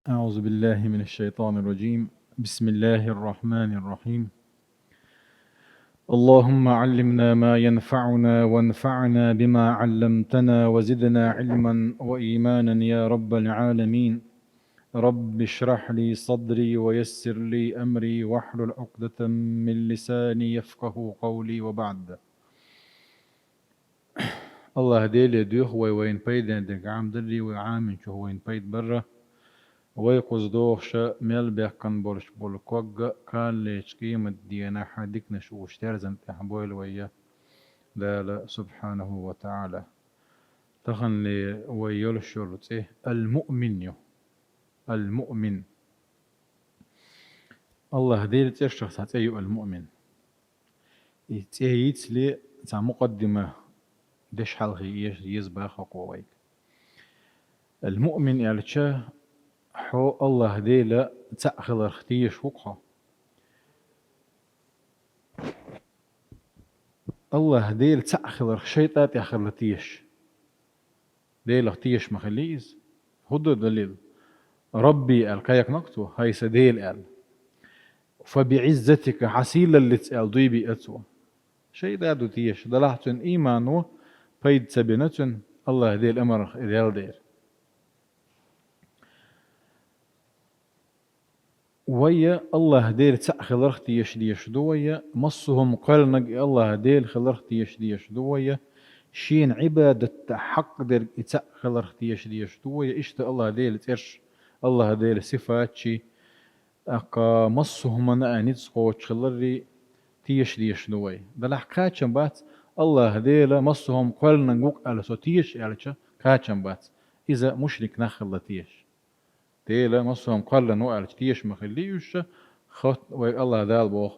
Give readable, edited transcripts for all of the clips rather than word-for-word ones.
أعوذ بالله من الشيطان الرجيم. بسم الله الرحمن الرحيم. اللهم علمنا ما ينفعنا وانفعنا بما علمتنا وزدنا علما وإيمانا يا رب العالمين. رب اشرح لي صدري ويسر لي أمري واحلل عقدة من لساني يفقه قولي وبعد. الله ديلي دوخ وين بيدن دك عام دري وعامن شو وين بيد برا ويقص دوخش ميل بيحكن بولش بولكوغ كان ليش قيمة دينا حديك نشوش ترزن تحبويل ويا لا سبحانه وتعالى تخن لي ويول الشرط المؤمن المؤمن الله ديل تشخص هتأيو المؤمن يتأييت لي تاع مقدمة دش حلغي يزباخ قويك المؤمن يالتشا حو الله ديلا تأخذ اختيش وقها الله ديل تأخذ الشيطات يأخذ لتيش ديل اختيش مخليز هدو دليل ربي الكايك نقطو هاي سديل ال فبعزتك حسيل اللي تسأل ضيبي أتوى شيء دادو تيش دلحتن إيمانو فيد سبنتن الله ديل أمر إديال دير ويا الله ديل تأخذ اختيش ديش دويا مصهم قلنق الله ديل خلرختي يشديش دويا شين عبادة حق در تأخذ اختيش ديش دويا إشت الله ديل ترش الله ديل صفات شي أقا مصهم أنا نتسقوش خلري تيش ديش دوي دلح كاتشن بات الله ديل مصهم قلنا نقوك على سو تيش على كاتشن بات إذا مشرك نخل تيش ديل مصهم قلنا نقوك على تيش مخليوش خط وي الله دال بوخ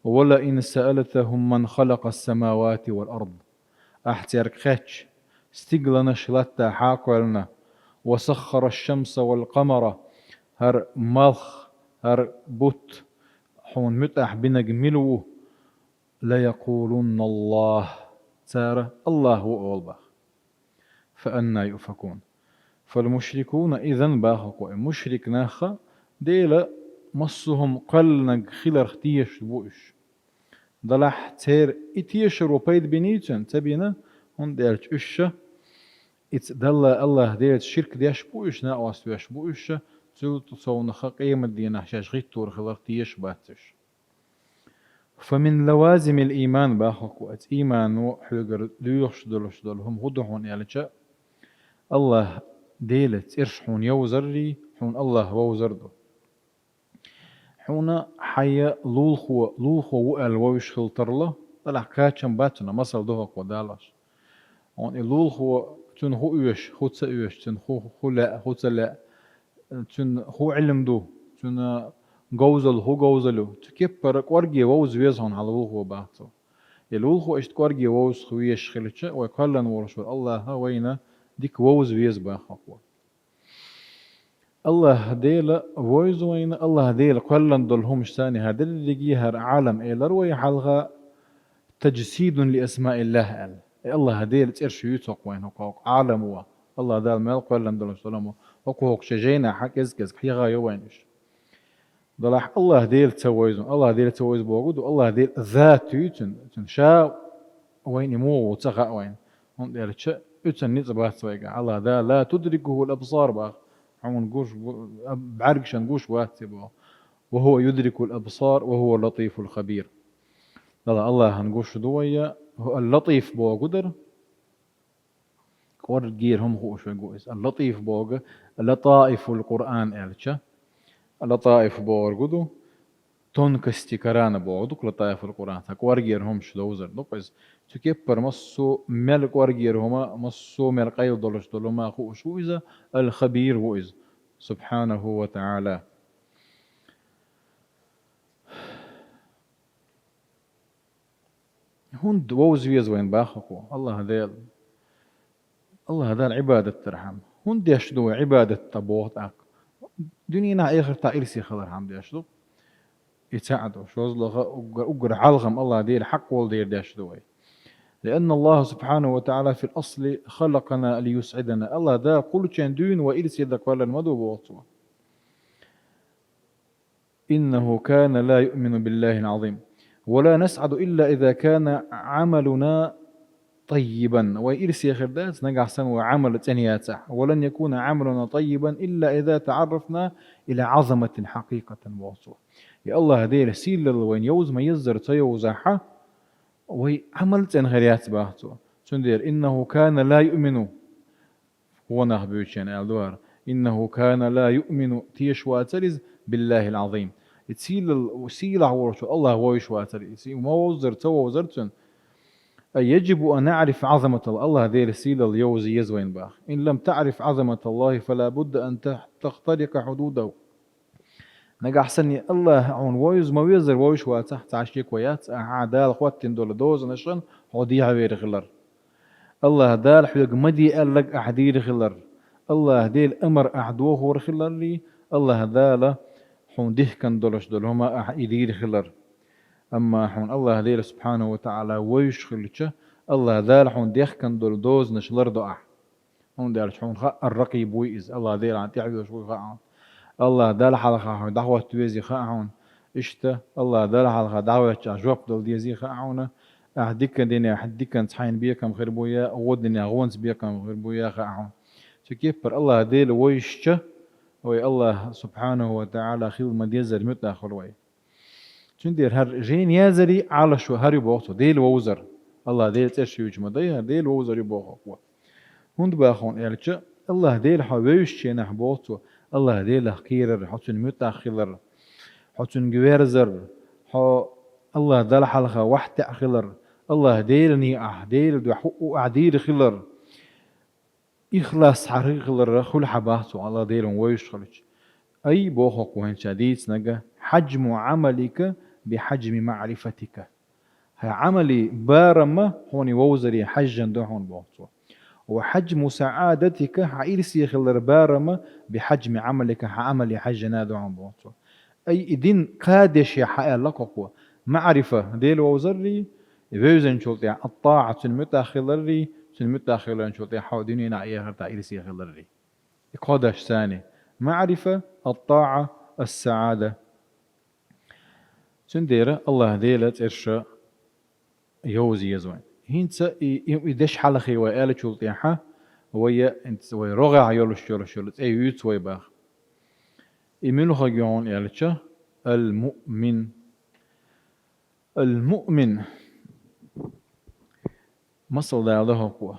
ولا إن سألتهم من خلق السماوات والأرض أحترك خاتش استقلنا شلتا حاقلنا وسخر الشمس والقمر هر ملخ هر بوت حون متح بنجملو لا يقولون الله تارة الله هو أولبخ فأنا يؤفكون فالمشركون إذن باخق مشرك ناخا ديلا مصهم قلنق خلر اختيش بوش دلح تير اتيش روبيد بنيتن تبينا هون ديالش اشا ات دلا الله ديالت شرك دياش بوش نا واستوش بوش تزول تصون قيمة دينا حشاش غيت تور خلر اختيش باتش فمن لوازم الإيمان باخق وات إيمان وحلقر ليوش دلوش دلهم غدحون يالجا الله ديلت إرشحون يوزري حون الله ووزردو حونا حيا لولخو وقال ووش خلطرله طلع كاتشن باتنا مصل دوهق ودالاش هون لولخو تن هو ايش خوتسا ايش تن خو لا خوتسا لا تن هو علم دو تن جوزل هو جوزلو تكبر قرجي ووز ويزهن على لولخو باتو يلولخو اشت قرجي ووز خويش خلتشا ويقلن ورشور الله وينا ديك ووز ويز باخقوا الله ديلا ويز وين الله ديلا قلن دلهمش ثاني هذا اللي جيهر عالم إيلر ويحلغا تجسيد لأسماء الله قال الله ديل ترش يوتوق وين هو عالم هو الله دال مال قلن دلهمش دلهمو هو شجينا حق إزكز حيغا يوينش دلح الله ديل تويزون الله ديل تويز بوجود والله ديل ذات يوتن شا وين مو وتغا وين هم ديل شا يوتن نتبات سويقا الله دا لا تدركه الأبصار باخ عمون قوش بعرقشن قوش واتبه وهو يدرك الأبصار وهو اللطيف الخبير الله هنقوش دوية هو اللطيف بو قدر قرقير هم هو شو قويس اللطيف بوغ لطائف القرآن ألشا لطائف بوغ قدو تنكستي كران بوغدوك لطائف القرآن تقورقير هم شو دوزر دوقز تكبر مصو ملك ورقير هما مصو ملك أيض دولش دولو ما خو شو إذا الخبير هو إذا سبحانه وتعالى هون دوز ويز وين باخكو الله ديل الله دال عبادة ترحم هون ديش دو عبادة تبوت أك دنينا آخر تائلسي خلر حم ديش دو يتعدو شوز لغا أقر علغم الله ديل حق والدير ديش دوي لأن الله سبحانه وتعالى في الأصل خلقنا ليسعدنا الله دا كل شيء دون وإلسي دا قال المدو بوطوه إنه كان لا يؤمن بالله العظيم ولا نسعد إلا إذا كان عملنا طيبا وإرسي خردات نجح سنو عمل تانيات صح ولن يكون عملنا طيبا إلا إذا تعرفنا إلى عظمة حقيقة وصف يا الله هدير سيل وين يوز ما يزر تيوزحه وي عمل تنغريات باهتو سندير إنه كان لا يؤمن هو نهبوشين الدوار إنه كان لا يؤمن تيش واترز بالله العظيم تسيل وسيل عورش الله ويش واترز وما وزر تو وزرتن أي يجب أن نعرف عظمة الله الله ذي السيل اليوزي يزوين باخ إن لم تعرف عظمة الله فلا بد أن تخترق حدوده نجا أحسن الله عون ويز ما ويزر ويش واتحت عشيك ويات أعدال خواتين دول دوز نشان حديها غير خلر الله دال حيق مدي قال لك أحدير خلر الله ديل أمر أحدوه ورخلر لي الله دال حون ده كان دولش دول هما أحدير خلر أما حون الله ديل سبحانه وتعالى ويش خلتشه الله دال حون ده كان دول دوز نشلر دو حون دال حون خا الرقيب ويز الله ديل عن تعبي وشوي خا الله دال حلقة دعوة تويزي خاعون إشتا الله دال حلقة دعوة جواب دول ديزي خاعونة أحدك دنيا أحدك نتحين بيكم خير بويا أود دنيا غونس بيكم خير بويا خاعون شكيف بر الله ديل ويشتا وي الله سبحانه وتعالى خيل ما ديزر متأخر وي شندير هر جين يازري على شو هاري بوقته ديل ووزر الله ديل تشي يجمديها ديل ووزر يبوقوا هند باخون يالتش الله ديل حويش نح بوقته الله ديل خير حتن متأخر حتن جويرزر حو الله دل حلقة واحد خلر الله ديل نيعه ديل دو حقوق عدير خلر إخلاص حريق خلر خل حباته الله ديل ويش خلج أي بوخك وهن شديد نجا حجم عملك بحجم معرفتك هاي عملي بارما هوني ووزري حجا دهون بوخته وحجم سعادتك حيرسي خلر بارما بحجم عملك عملي حجنا دهون بوخته أي إدين قادش يا حقا لقوا معرفة ديل ووزري يبوزن شلطي الطاعة المتأخري المتأخرين شلطي حاوديني نعيه تعيرسي خلري قادش ثاني معرفة الطاعة السعادة سنديرة الله ديلت إرشا يوزي يزوين هينسا يدش حلقي وقالة شلطيحة ويا انت ويا رغع يولش اي يوت ويا باخ يمينو خجون يالتشا المؤمن مصل دا له قوة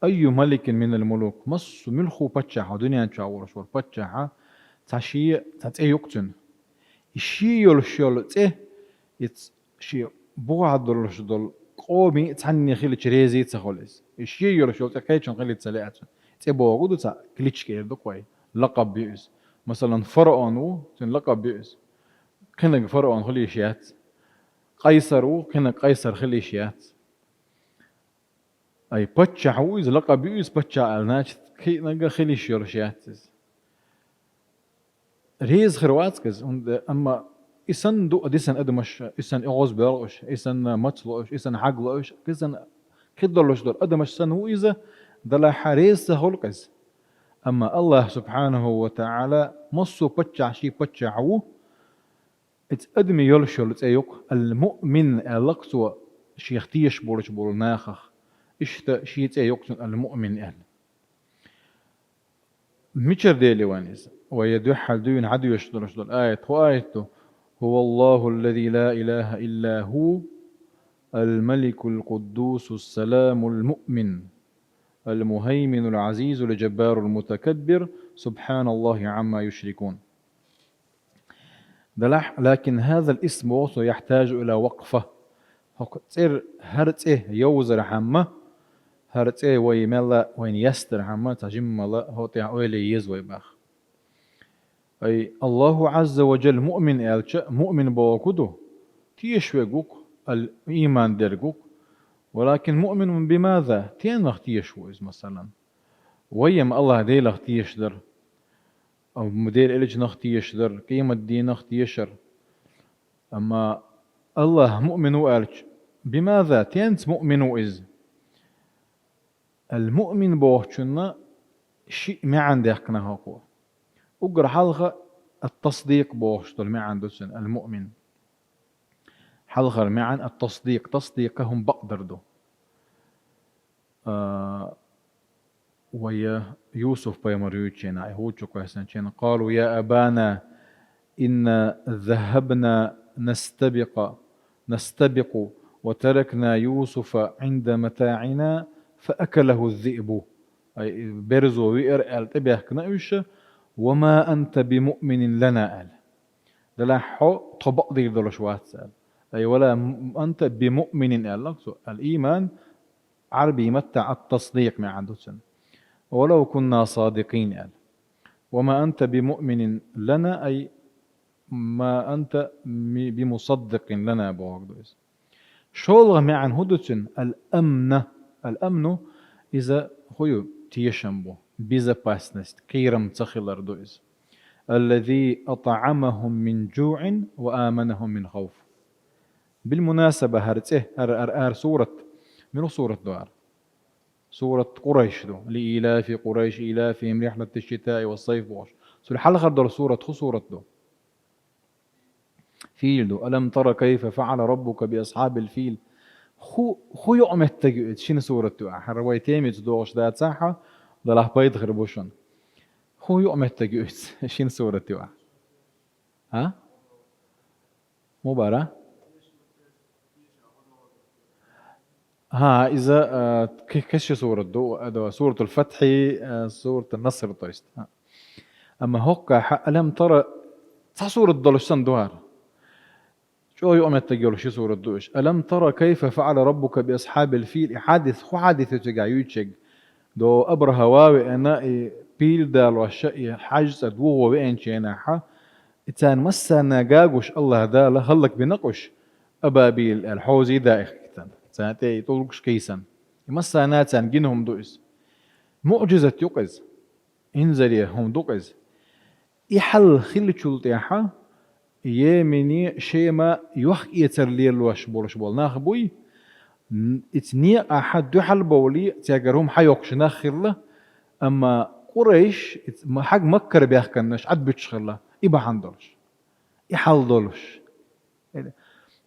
أي ملك من الملوك مص ملخو بتشاحة دنيا تشاور شور بتشاحة تشي تتأي يقتن الشي يولش شي بوعد دولش دول قومي تعني خيل تشريزي تخلص الشي يولش كيتشن خيل تسلعت تبوعد تا كليتش كير دقوي لقب بيئس مثلا فرعون تن لقب بيئس كنا فرعون خلي شيات قيصر كنا قيصر خلي شيات أي بتشا حويز لقب بيئس بتشا الناش كي نجا خلي شيات ريز خرواتكز أما إسان دو أديسان أدمش إسان إغوز بيرغش إسان مطلوش إسان حقلوش إسان كدلوش دور أدمش سن هو إذا دلا حريز سهولكز أما الله سبحانه وتعالى مصو بتشع شي بتشعو أدمي يلشل تأيوك المؤمن ألقصو شي اختيش بولش بول ناخخ إشتا شي تأيوك المؤمن أهل ميشر ديلي وانيز ويدوحل دون عدو يشدلش دول آية وآيته هو الله الذي لا إله إلا هو الملك القدوس السلام المؤمن المهيمن العزيز الجبار المتكبر سبحان الله عما يشركون لكن هذا الاسم وصو يحتاج إلى وقفة تصير هرت يوزر حمه هرت ويملا وين يستر حمه تجمع لا هو تعويلي يزوي باخ أي الله عز وجل مؤمن ألش مؤمن بوكده تيشوجوك الإيمان درجوك ولكن مؤمن بماذا؟ تين تيشوز مثلا ويم الله ديل تيشدر أو مدير إلج تيشدر قيمة دين تيشر أما الله مؤمن ألش بماذا؟ تينت مؤمن إز المؤمن بوكشنا شيء ما عنده قناه قوة أقر حلقة التصديق بوشتل معا دوسن المؤمن حلغر معا التصديق تصديقهم بقدر دو ويا يوسف بيمريوتشينا يهوتشو كويسن قالوا يا أبانا إن ذهبنا نستبق وتركنا يوسف عند متاعنا فأكله الذئب أي برزو وير التبيه كنايش وما أنت بمؤمن لنا قال دلا حو طبق دي دلش واتسال أي ولا أنت بمؤمن قال لك الإيمان عربي يمتع التصديق مع عندوسن ولو كنا صادقين قال وما أنت بمؤمن لنا أي ما أنت بمصدق لنا بوغدوس شولغ معن هدوتن الأمن إذا خيو تيشنبو بيزا باسنست كيرم تخلر دوز الذي أطعمهم من جوع وآمنهم من خوف بالمناسبة هرته هر سورة من سورة دوار سورة قريش دو لإيلاف قريش إيلافهم رحلة الشتاء والصيف بوش سورة حلقة دو سورة دو فيل دو ألم ترى كيف فعل ربك بأصحاب الفيل خو يؤمت تجد شين سورة دو حروي تيمت دوش دات صحة ضله بيض خربوشن خو يؤمت تجد شين سورة دو ها مباراه ها إذا كش سورة دو سورة الفتح سورة النصر طيست أما هوكا ألم ترى سورة دولشان دوار شو يوم تقول شو سورة دوش ألم ترى كيف فعل ربك بأصحاب الفيل حادثة تجايوتشج دو أبرها واوي أنا بيل دال وشيء حاجز أدوه وين شيناحة إتان مسنا جاجوش الله دال هلك بنقش أبابيل الحوزي دائخ ساتي طولكش كيسان مسنا تان جنهم دوس معجزة يقز إنزليهم دوقز يحل خل شلتيحة يمني شيما يوخ يترليل وش بول ناخبوي اتني أحد دحل بولي تاجرهم حيوقش ناخرله أما قريش حق مكر بيحكنش عد بتشخرله إبا حندرش يحل دولش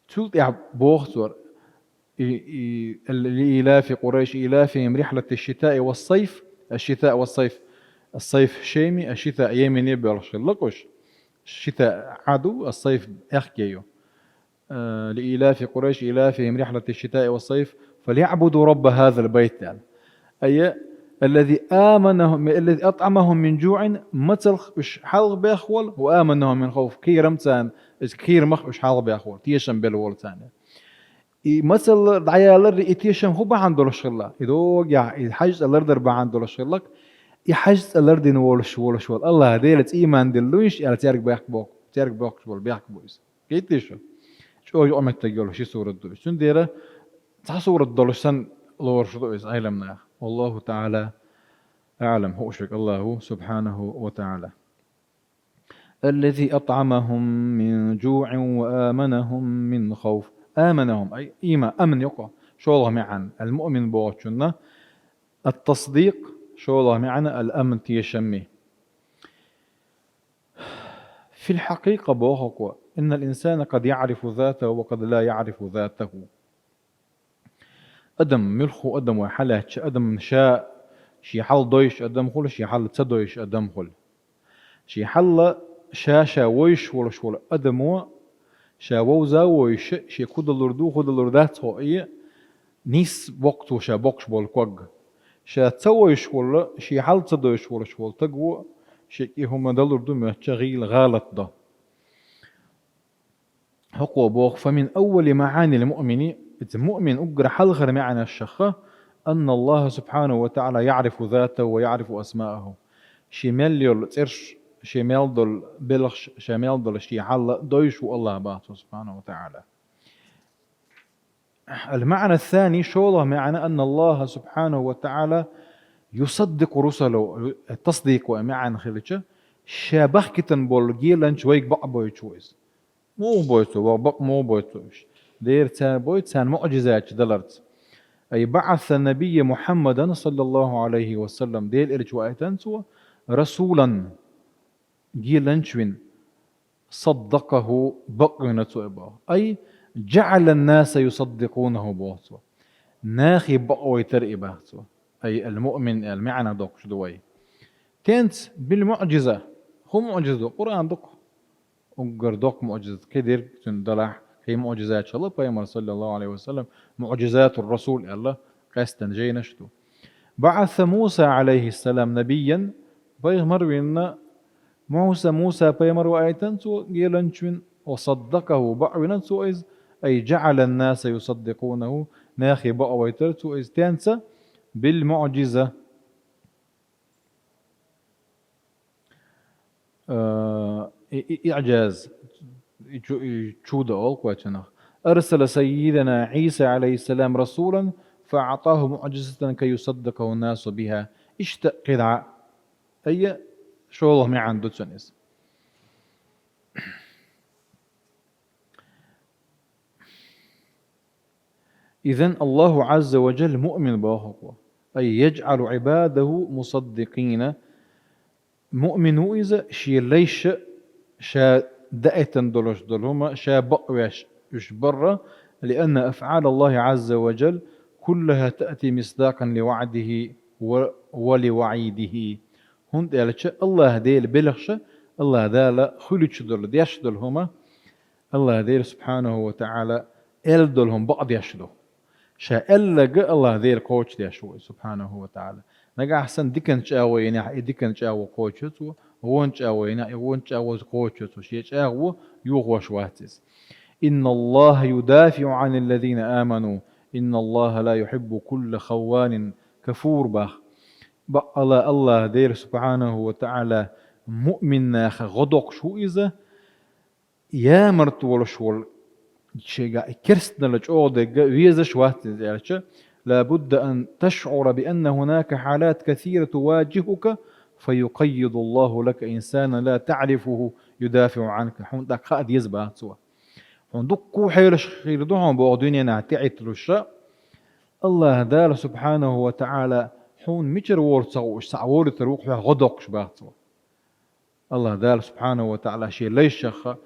شلتيح بوخسور لإيلاف قريش إيلافهم رحلة الشتاء والصيف الصيف شيمي الشتاء يمني بيرش لقش الشتاء عدو الصيف أخكيو لإيلاف قريش إيلافهم رحلة الشتاء والصيف فليعبدوا رب هذا البيت يعني. أي الذي أطعمهم من جوع مثل إش حلق بيخول وآمنهم من خوف كيرمتان كير مخ إش حلق بيخول تيشن بالول ثاني مثل عيال إتيشن هو بعندولش الله إذا يا حاج الأرض بعندولش الله يحجز الأرض نولش الله ديلت إيمان دلويش على تيارك بيحك بويس كيتيشو شو يوم تقول شو سورة دولش شن ديره سورة دولشان لورش دويس علمنا والله تعالى أعلم هو شك الله سبحانه وتعالى الذي أطعمهم من جوع وآمنهم من خوف آمنهم أي إيمان أمن يقع شو الله معن المؤمن بوشنا التصديق شو الله معنا الأمن تيشمي في الحقيقة بوهقوا إن الإنسان قد يعرف ذاته وقد لا يعرف ذاته أدم ملخو أدم وحلة أدم شاء شي حل دويش أدم خل شي حل تدويش أدم خل شي حل شاشة ويش ولا شول أدم شاوزا ويش شي كود الأردو خود الأردات هو إيه نيس وقت وشا بوكش بالكوج شا تسويش ولا شي حل تدويش ولا شول تقوى شي هم دلر دوم شغيل غلط ده حقوق بوخ فمن أول معاني المؤمن المؤمن أجر حلغر معنى الشخة أن الله سبحانه وتعالى يعرف ذاته ويعرف أسماءه شمال يل ترش شمال دل بلخش شمال دل شي حل دويش الله باته سبحانه وتعالى. المعنى الثاني شوله معنى أن الله سبحانه وتعالى يصدق رسله التصديق ومعنى خليته شابه كتن بولجيلن شويك بقبوي شويس مو بويتو وبق مو بويتوش دير تان بويت تان معجزات دلرت أي بعث النبي محمدا صلى الله عليه وسلم ديل إرجوائتان سوى رسولا جيلن شوين صدقه بقنة إباه أي جعل الناس يصدقونه بوصوه ناخي بقوي ترئبه أي المؤمن المعنى دوك شدوي تنت بالمعجزة هو معجزة قرآن دوك وقر دوك معجزة كدير تندلح هي معجزات شاء الله بيامر صلى الله عليه وسلم معجزات الرسول الله قاستن جاي نشتو بعث موسى عليه السلام نبيا بيغمر بينا موسى بيمر وآيتن سو جيلنشون وصدقه بعونا سو إز أي جعل الناس يصدقونه ناخي بقويتر سو إز تنسى بالمعجزة إعجاز شود أول كواتنا أرسل سيدنا عيسى عليه السلام رسولا فأعطاه معجزة كي يصدقه الناس بها اشتق قدعة أي شو الله ما عنده تسنس إذن الله عز وجل مؤمن باهقوة أي يجعل عباده مصدقين مؤمن إذا شي ليش شا دأتن دولش دولهما شا بقوش إش برا لأن أفعال الله عز وجل كلها تأتي مصداقا لوعده ولوعيده هون دالتش الله ديل بلغش الله دال خلوش دول ديش دولهما الله ديل سبحانه وتعالى إل دولهم بعض يشدو شا إلا الله ديل قوش ديشوي سبحانه وتعالى نجا أحسن ديكن شاوي يعني ديكن شاو قوشتو هون شاوي يعني هون شاو قوشتو شيء شاو يوغوش واتس إن الله يدافع عن الذين آمنوا إن الله لا يحب كل خوان كفور بخ الله دير سبحانه وتعالى مؤمن ناخ غدق شو إذا يا مرتول شول شيء كرستنا لجودة ويزا شواتس يعني لابد أن تشعر بأن هناك حالات كثيرة تواجهك فيقيد الله لك إنسانا لا تعرفه يدافع عنك حوندك خاد يزبا سوا حوندك كو حيرش خير دوهم بوغدنيا نعتعت للشاء الله دال سبحانه وتعالى حون ميجر وورتسوش سعور تروح غدق شبات سوا الله دال سبحانه وتعالى شيء ليش شخ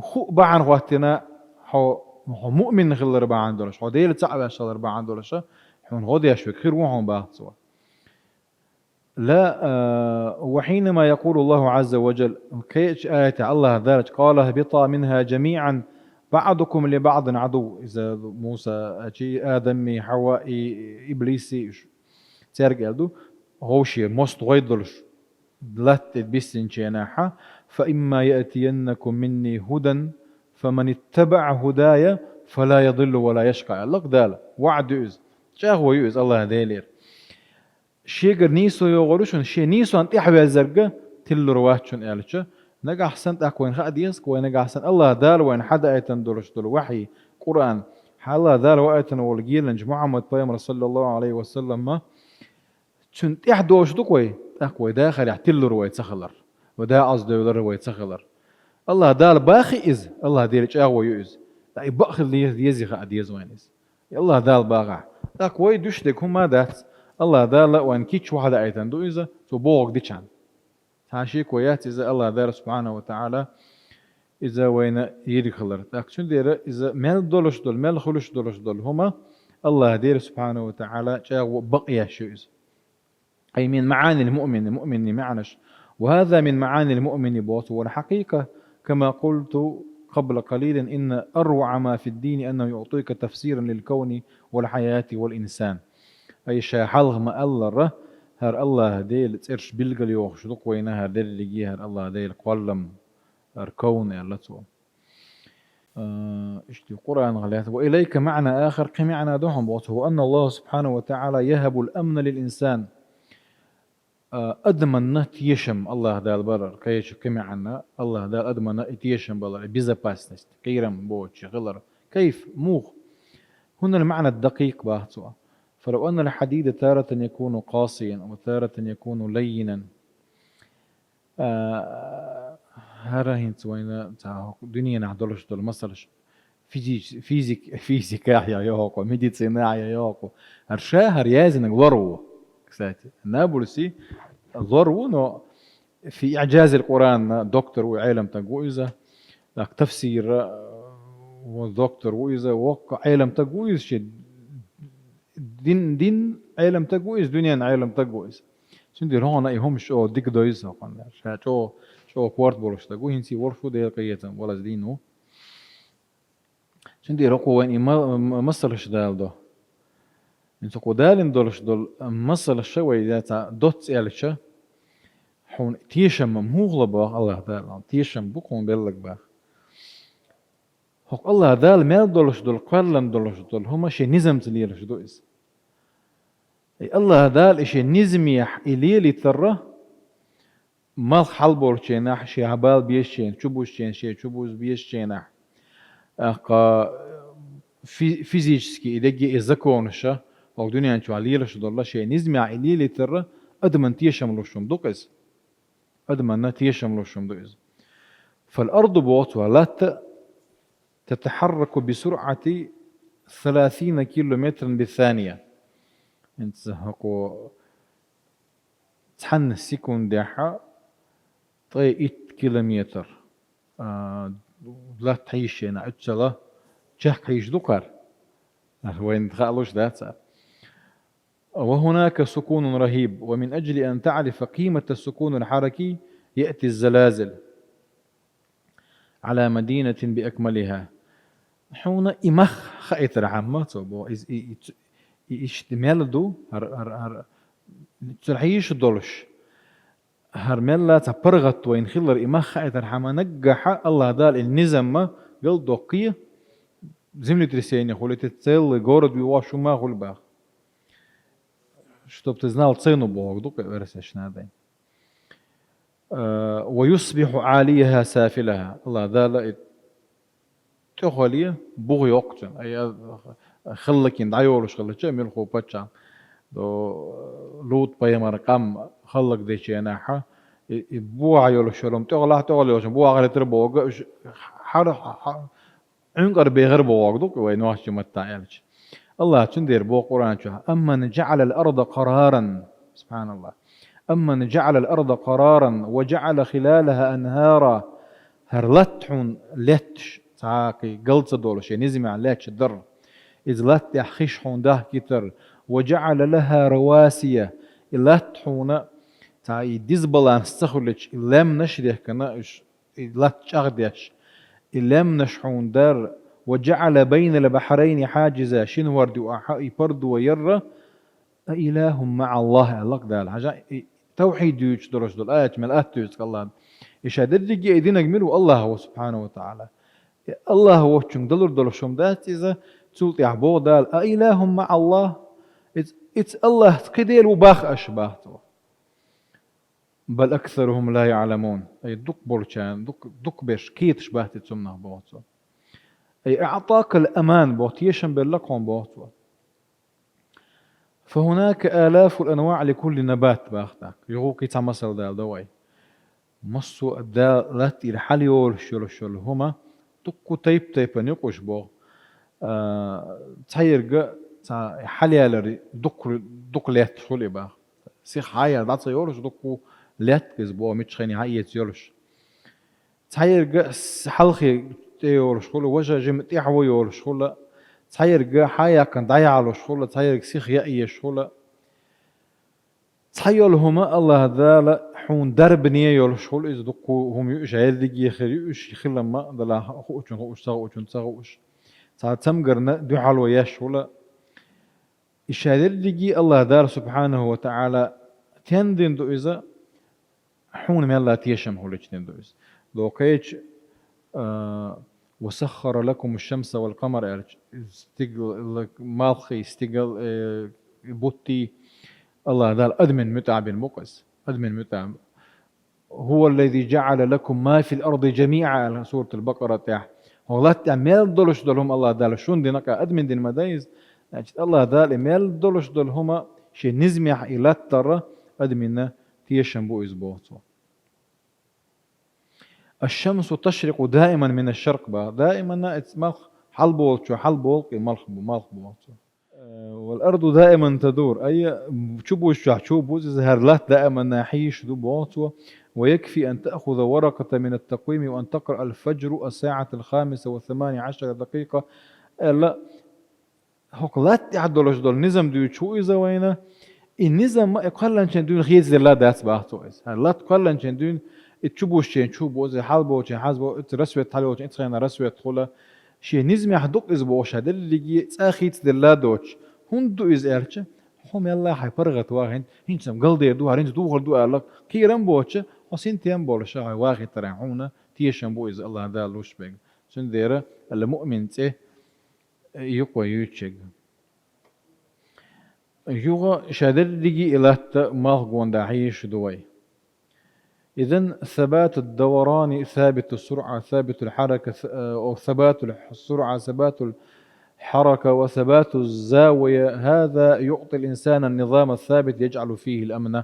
خو بعن وقتنا حو مؤمن خلر بعن دولش هو ديل تعب شلر بعن دولش حون غودي أشوك خير وهم بحثوا لا وحينما يقول الله عز وجل كيش آية الله ذلك قال اهبطا منها جميعا بعضكم لبعض عدو إذا موسى أجي آدمي حوائي إبليسي ترجع دو هوشي مست غيدلش دلت بيسن جناحه فإما يأتينكم مني هدى فمن اتبع هدايا فلا يضل ولا يشقى الله قدال وعد يؤز شاهو يؤز الله ديلير شيغر نيسو يغورشون شي نيسو انت يحوي الزرقة تل رواتشون إلشة نجا أحسن تأكوين خاديس كوين نجا أحسن الله دال وين حدا أيتن دولش دول وحي قرآن حلا دال وأيتن والجيل لنج محمد بيامر صلى الله عليه وسلم ما شن تحدوش دوكوي تأكوي داخل يحتل رويت سخلر ودا قصد رويت سخلر الله دال باخي إز الله ديرش أهو يؤز لا باخي اللي يزي خاديس وينز الله دال باغع تأكوي دوشتك هم دات الله دال وان كيتش واحد أيتن دو إذا تبوغ ديشان هاشي كويات إذا الله دار سبحانه وتعالى إذا وين يدخلر تأكشن دير إذا مال دولش دول مال خلوش دولش دول هما الله دير سبحانه وتعالى جاء بقية شيء أي من معاني المؤمن معنش وهذا من معاني المؤمن بوت والحقيقة كما قلت قبل قليل إن أروع ما في الدين أنه يعطيك تفسيرا للكون والحياة والإنسان أي شيء حلغ ما الله هر الله ديل ترش بلغل يوخ شدوك وينها ديل اللي هر الله ديل قولم هر كون يلتو اشتي قرآن غليات وإليك معنى آخر كمعنى دهم بوته أن الله سبحانه وتعالى يهب الأمن للإنسان أدمن نتيشم الله دال برر كيش كمعنى الله دال أدمن نتيشم برر بيزاباسنست كيرم بوتش غلر كيف موخ هنا المعنى الدقيق باهتوا فلو أن الحديد تارة يكون قاسيا وتارة يكون لينا هراهن سوينا دنيا نعدلش دول مسلش فيزيك يا يوكو ميديسينا يا يوكو هرشا هريازن غورو كساتي نابلسي غورو نو في إعجاز القرآن دكتور وعالم تقويزة لك تفسير ودكتور وإذا وقع عالم تقويز شد دين عالم تقويز دنيا عالم تقويز سندي هون هم شو ديك دويز هون شو كوارت بولش تقوي هنسي ورفو ديال قيتم ولا زدينو سندي رقو وين مصلش دال ده انتو قدالن دولش دول مصل الشوي ذاتا دوت إلشة حون تيشم مغلبة الله دال تيشم بكون بيلك باخ حق الله دال مال دولش دول قرلن دولش دول هما شي نظم تليلش دوئز اي الله دال اشي نظم يح إليلي ترى مال حلبور شيناح شي عبال بيشين شبوش شين شي شبوز بيشيناح اقا فيزيكسكي إدجي إزاكونشا أو دنيا أنتو عليلش دول شي نظم يح إليلي ترى أدمن تيشم لشم دوقز أدمن تيشم لشم دوئز فالأرض بوطوة لا تتحرك بسرعة 30 كيلومتر بالثانية انت هكو تحن السكون داحا طي 8 كيلومتر لا تعيش هنا اتشلا جاك عيش دكار وين تخالوش ذات وهناك سكون رهيب ومن أجل أن تعرف قيمة السكون الحركي يأتي الزلازل على مدينة بأكملها حونا إمخ خائت رحمة صبو يشتمل دو هر ترحيش دولش هر ملا تبرغت وين خلر إمخ خائت رحمة نجح الله دال النظام ما قل دوقية زملي ترسيني خولي تتسيل جورد بيواشو ما خول باخ شتو بتزنال تصينو بوغ دوك ورسش نادين ويصبح عاليها سافلها الله دال تخوليه بوغي وقتن أي خلكين دايولش خلك جميل خو بتشان دو لوط بيمر قام خلق ديشي ناحا بوع يولش لهم تغلا يوش بوع غير تربوغ حر عنقر بيغر بوغ دوك وين واش متاعلش الله تندير بو قران شو اما جعل الارض قرارا سبحان الله اما جعل الارض قرارا وجعل خلالها انهارا هرلتحون لتش تاكي قلت دولش نزمع لاتش در إذ لات يحخش حون ده كتر وجعل لها رواسية لاتحون تاي ديزبلان استخلج لم نشره كناش لات شغدش لم نشحون در وجعل بين البحرين حاجزا شنور دو أحائي برد ويرى إله مع الله الله دال حاجة توحيد يوش درش دول آيات من آيات يوش الله إيش هدرج يدينا جميل الله هو سبحانه وتعالى الله هو شون دلور دلشوم دات إذا تقول يعبو دال أإله مع الله it's الله قديل وباخ أشباهته بل أكثرهم لا يعلمون أي دك برشان دك بيش كيت شبهت تسمنه بوتو أي أعطاك الأمان بوت يشن باللقم بوتو فهناك آلاف الأنواع لكل نبات باختك يغوكي تعمصل دال دواي مصو الدال لات الحليول شل هما تكو تيب نيقوش بو تايرغ تا حليالري دك لات شولي با سيخ هايا دات يولش دكو لات كزبو ميتشخني هايت يولش تايرغ حلخي تيولش خول وجه جمتي حو يولش خول تايرغ حايا كان ضيعلش خول تايرغ سيخ يايش خول تحيل هما الله ذال حون درب نية يولش خول إذا دكو هم يؤش عيدك يخير يؤش يخير ما دلا خوش تغوش تمقرنا دو حلو ياش ولا إشهادر لجي الله دار سبحانه وتعالى تندين دو إذا حون ما الله تيشم هو لجتين دو إذا دو كيج وسخر لكم الشمس والقمر استقل مالخي استقل بوتي الله دار أدمن متعب مقص أدمن متعب هو الذي جعل لكم ما في الأرض جميعا سورة البقرة تاع والله تعمل دولش دولهم الله دال شون دينك أدمن دين مدايز الله دال مال دولش دولهما شيء نزمع إلى ترى أدمنا تيشن بو إزبوتو الشمس تشرق دائما من الشرق با دائما ملخ حلبول شو حلبول ملخ والأرض دائما تدور أي شوبو الشح شوبو زهرلات دائما ناحيش دو بواتو. ويكفي أن تأخذ ورقة من التقويم وأن تقرأ الفجر الساعة 5:18 لا هوك لا تعدلش دول نظام دو شو إذا وينه النظام ما يقلن شندون خيز لا داس باهتو إز لا تقلن شندون تشوبو شين شوبو زي حالبو شين حاسبو ترسوت حالو شين تخينا رسوت خلا شيء نظام يحدق إز بوش هذا اللي يجي تأخيت دلا دوتش هندو إز إرتش هم يلا حي فرغت واحد هنسم قلدي دو هرنج دو غل دو قالك كيرم بوتش وسنتين بولش هاي واحد ترعونا تيشن بو إز الله هذا لوش بيج سنديرة المؤمن ته يقوى يوتشج يوغا شادرجي إلى مالغون داعيش دوي إذن ثبات الدوران ثابت السرعة ثابت الحركة أو ثبات السرعة ثبات الحركة وثبات الزاوية هذا يعطي الإنسان النظام الثابت يجعل فيه الأمن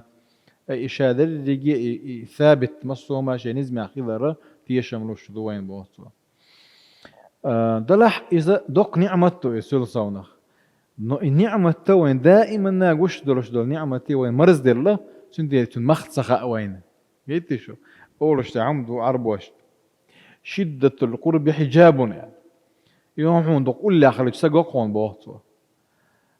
أي شادرجي ثابت مصو ماشي نزمع خضرة تيشملوش دوين بوصو دلح إذا دوك نعمته يسول صونخ النعمة توين دائما ناقوش دولش دول نعمة وين مرز دير سندي تنمخت سخاء وين قلت شو أولش تعمدو عربوش شدة القرب حجاب يعني يوم حون دوك قول لي أخليك ساقوقون بوحتو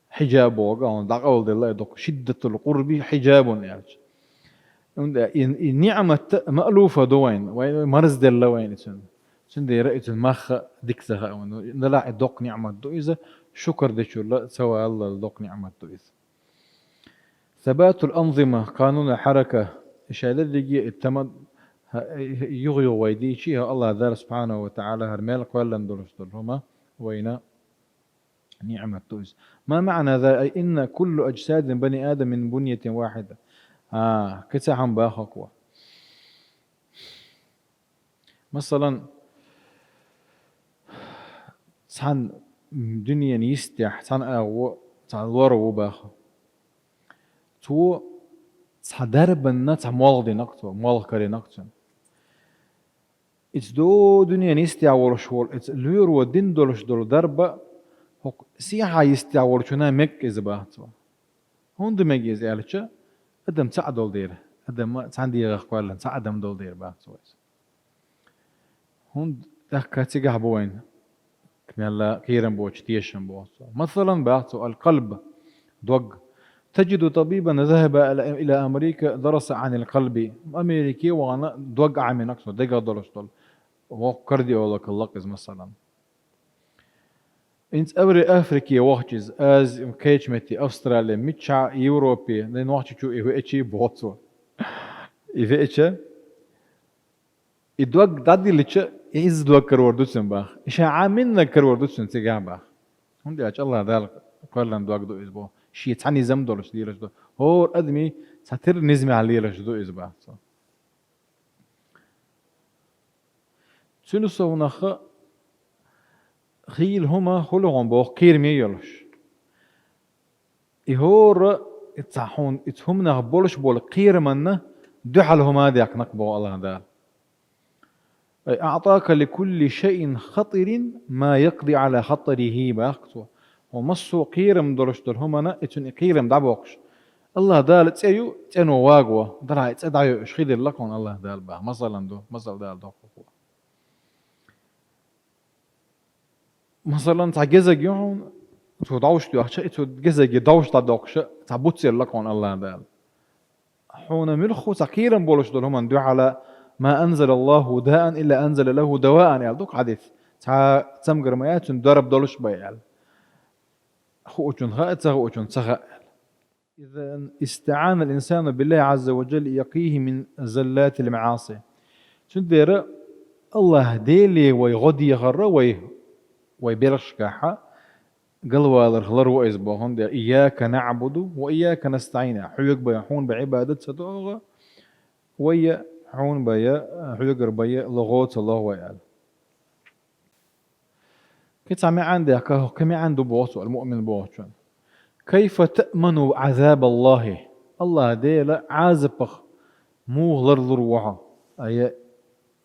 حجاب وقون داق أول دي دوك شدة القرب حجاب يعني النعمة مألوفة دوين مرز دير وين سندي رأيت المخ ديك سخاء وين نلاقي دوك نعمة دو إذا شكر ديشو لا سوى الله دوك نعمة دويث ثبات الأنظمة قانون الحركة إشارة اللي التمد يغيو ويدي شيء الله ذا سبحانه وتعالى هرمال قولا ندرس هما وين نعمة دويث ما معنى ذا أي إن كل أجساد بني آدم من بنية واحدة كتاهم باخقوة مثلا سان دنيا يستح سان أو تعوروا باخ تو تعدرب الناس مالدي نقطة مالكري نقطة دو دنيا يستح ورشول لير ودين دولش دول دربة هوك سيحة يستح ورشونا مك إذا باهتوا هون دمج إذا قالتش أدم تعدل دير أدم ما عندي غقولا تعدم دول دير باهتوا هون تحكي بوين كمالا كيرن بوش تيشن بوش مثلا بعثوا القلب دوق تجد طبيبا ذهب إلى أمريكا درس عن القلب أمريكي وانا دوق عمي نقصه دقا درس دول وكارديولوج اللقز مثلا انت أوري أفريقيا وحجز از كيتشمتي أستراليا ميتشا يوروبي لين وحجي شو إيه إيشي بوتسو إيه إيشي الدوق دادي لتش إيز دوق كروردوسن باخ إيش عاملنا كروردوسن تجاه باخ هم دي الله ذلك كلن دوق دو إزبو شيء تعني زم دولش ديرش دو هو أدمي ساتر نزمي عليرش دو إزبا سنسو نخ خيل هما خلوهم بو قير ميولش إهور إتصحون إتهمنا بولش بول قير منا دحل هما ديك نقبو الله ذا أعطاك لكل شيء خطر ما يقضي على خطره باقته ومصو قيرم درش در همنا اتن قيرم دعبوكش الله دال تسيو تنو واقوة درا تدعيو اشخيد لكم الله دال با مثلا دو مثل دال دو مثلا تاع جزج يون تو داوش تو اخشا تو جزج داوش تا دوكش تاع بوتسير لكم الله دال حون ملخو تقيرم بولش در همن دو على ما أنزل الله داء إلا أنزل له دواء يعني دوك حديث تا تمقر ميات درب دولش بيال خوچن خائت خوچن سخاء إذا استعان الإنسان بالله عز وجل يقيه من زلات المعاصي شندير الله ديلي ويغدي يغر ويبرش كاحا قلوا الخلر وإزبوهن دير إياك نعبد وإياك نستعين حيوك بيحون بعبادة ستوغ ويا حون بيا حيوكر بيا لغوت الله ويال كيف عندي كم عنده بوصو المؤمن بوصو كيف تأمن عذاب الله الله ديلا عازبخ مو غلر وعا أي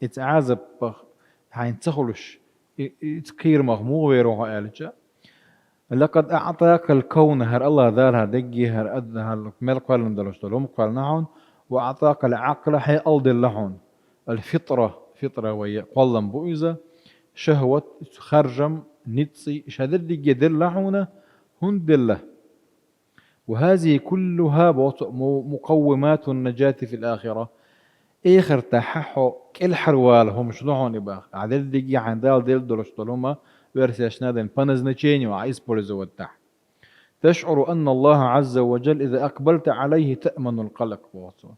يتعازبخ حين تخلش يتكير مغمو ويروها ألجا لقد أعطاك الكون هر الله ذالها دقي هر أد هر مل قال دلشتلهم قال نعون وأعطاك العقل حي ألد اللحون الفطرة فطرة وهي قلم بويزة شهوة خرجم نتسي شهدر دقي دل لحونة هن دله وهذه كلها مقومات النجاة في الآخرة آخر تححو كل حروال هم شلون يبقى عدل دقي عن دال دل دلشتلهما ورسيشنا دين بانزنتشيني وعايز بوليزو التح تشعر أن الله عز وجل إذا أقبلت عليه تأمن القلق بوصو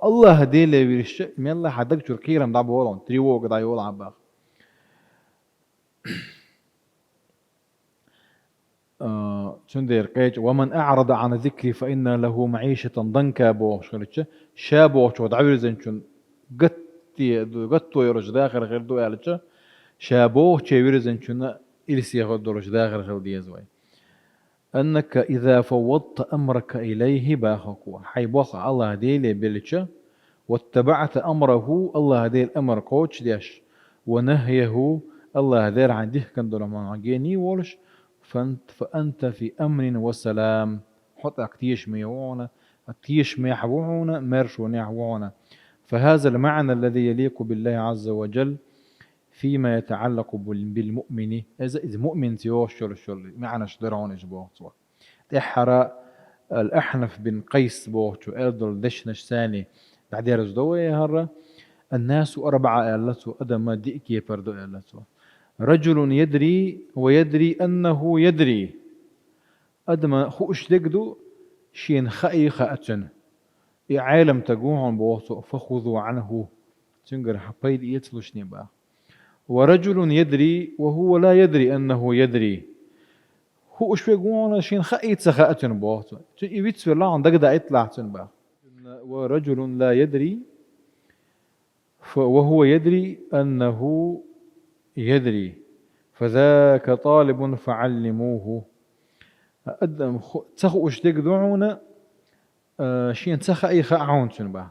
الله هدي لي بيرش من الله حدك شركيرم دعب ولون تريوو قد يقول عباق شندير قيج ومن أعرض عن ذكري فإن له معيشة ضنكا بو شغلتش شابو شو دعوير زنشون قطو يرج داخل غير دو يالتش شابو تشيوير زنشون إلسي غدرج داخل غير ديزوي أنك إذا فوضت أمرك إليه باخكوا حيبوخ الله ديلي بلتش واتبعت أمره الله ديل أمر قوتش ديش ونهيه الله دير عن ديه كان دولمان عجيني ولش فأنت في أمن وسلام حط أكتيش ميوعنا أكتيش ميحوعنا مرشو نيحوعنا فهذا المعنى الذي يليق بالله عز وجل فيما يتعلق بالمؤمن إذا مؤمن تيوش شل معنى شدرون إجبوه تحرى الأحنف بن قيس بوهتو أردل دشنش ثاني بعد رزدوية هرة الناس أربعة آلته أدم ديكي فردو آلته رجل يدري ويدري أنه يدري أدم خوش دقدو شين خأي خأتن عالم تقوعن بوهتو فخذوا عنه تنقر حبيد يتلوش نبا ورجل يدري وهو لا يدري أنه يدري هو شوي قوانا شين خأيت سخأتن بوهتو يبيت سوى دقدا إطلع تنبا ورجل لا يدري وهو يدري أنه يدري فذاك طالب فعلموه أدم تخو أشتك دعونا شين تخ أي خاعون تنبا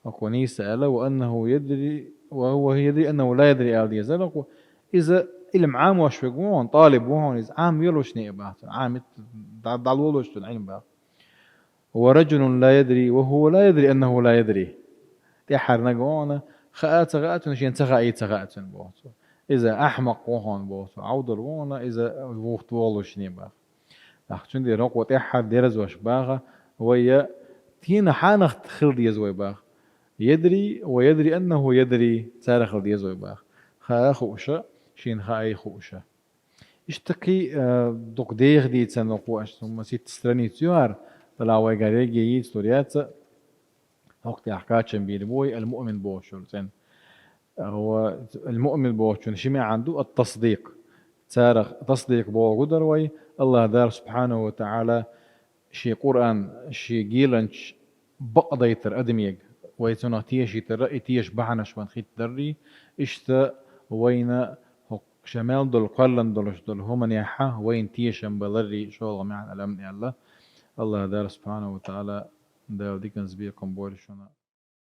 أكوني سأله وأنه يدري وهو يدري أنه لا يدري آل يزال إذا علم عام وشوي طالب وهون إذا عام يلوش نيبه عام دعوة العلم بقى ورجل لا يدري وهو لا يدري أنه لا يدري تحر نجوانا خاءت نشين تخاء تخاءت بوتو إذا أحمق وهون بوتو عودر وانا إذا وقت والوش نيبه أحسن دي رقوة تحر درز وش باغا ويا تينا حانخ تخل يزوي باغ يدري ويدري أنه يدري تارخ يزوي باغ خاء خوشة شين خاء خوشة اشتكي دوك ديغ دي تسنقواش ثم سيت ستراني تيوار طلعوا يجاريجي ستوريات وقت أحكاتشن بيربوي المؤمن بوشل سن هو المؤمن بوشل شمع عنده التصديق تارخ تصديق بو قدروي الله دار سبحانه وتعالى شي قرآن شي جيلنش بقضيتر أدميج ويتنا تيشي ترى تيش بعنش من خيت دري اشتا وين شمال دول قلن دولش دول هم يحا وين تيشن بلري شغل معنا الأمن الله الله دار سبحانه وتعالى دار ديكنز بيكم بورشنا